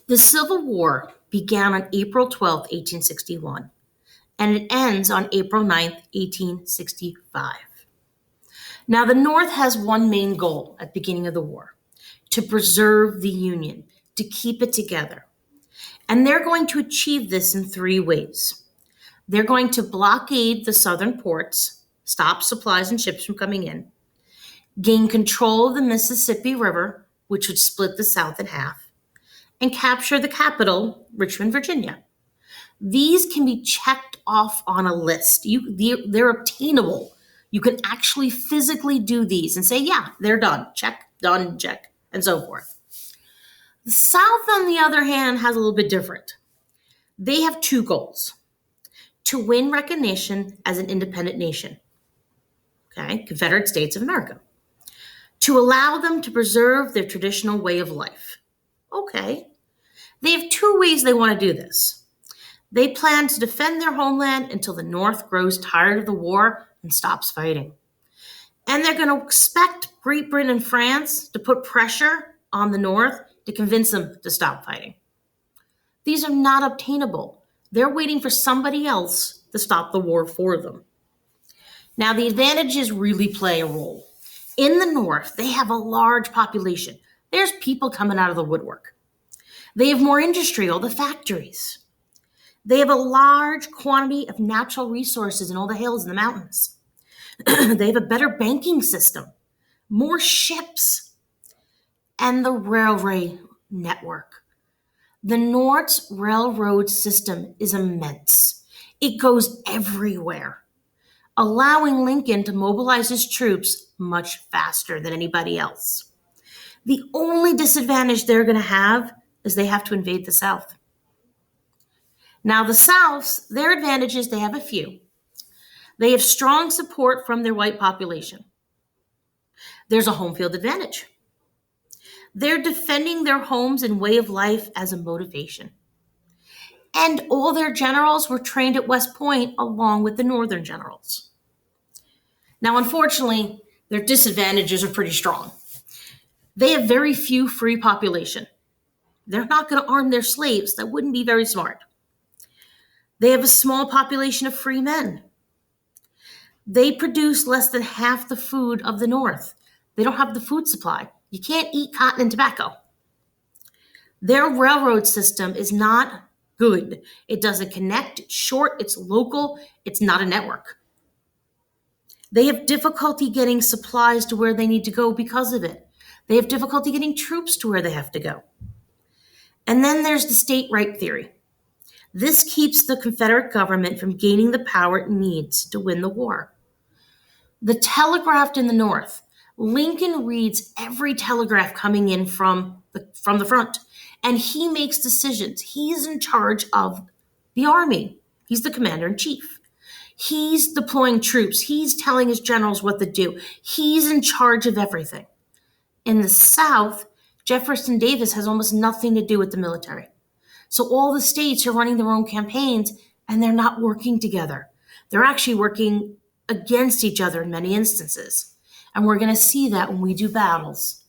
The Civil War began on April 12th, 1861, and it ends on April 9th, 1865. Now, the North has one main goal at the beginning of the war: to preserve the Union, to keep it together. And they're going to achieve this in three ways. They're going to blockade the southern ports, stop supplies and ships from coming in, gain control of the Mississippi River, which would split the South in half, and capture the capital, Richmond, Virginia. These can be checked off on a list. They're obtainable. You can actually physically do these and say, yeah, they're done. Check, done, check, and so forth. The South, on the other hand, has a little bit different. They have two goals: to win recognition as an independent nation, okay, Confederate States of America, to allow them to preserve their traditional way of life. Okay. They have two ways they want to do this. They plan to defend their homeland until the North grows tired of the war and stops fighting. And they're going to expect Great Britain and France to put pressure on the North to convince them to stop fighting. These are not obtainable. They're waiting for somebody else to stop the war for them. Now, the advantages really play a role. In the North, they have a large population. There's people coming out of the woodwork. They have more industry, all the factories. They have a large quantity of natural resources in all the hills and the mountains. They have a better banking system, more ships, and the railway network. The North's railroad system is immense. It goes everywhere, allowing Lincoln to mobilize his troops much faster than anybody else. The only disadvantage they're going to have is they have to invade the South. Now, the South's, their advantages, they have a few. They have strong support from their white population. There's a home field advantage. They're defending their homes and way of life as a motivation. And all their generals were trained at West Point along with the Northern generals. Now, unfortunately, their disadvantages are pretty strong. They have very few free population. They're not going to arm their slaves. That wouldn't be very smart. They have a small population of free men. They produce less than half the food of the North. They don't have the food supply. You can't eat cotton and tobacco. Their railroad system is not good. It doesn't connect. It's short. It's local. It's not a network. They have difficulty getting supplies to where they need to go because of it. They have difficulty getting troops to where they have to go. And then there's the state right theory. This keeps the Confederate government from gaining the power it needs to win the war. The telegraphed in the North. Lincoln reads every telegraph coming in from the front, and he makes decisions. He's in charge of the army. He's the commander-in-chief. He's deploying troops. He's telling his generals what to do. He's in charge of everything. In the South, Jefferson Davis has almost nothing to do with the military. So all the states are running their own campaigns, and they're not working together. They're actually working against each other in many instances. And we're going to see that when we do battles.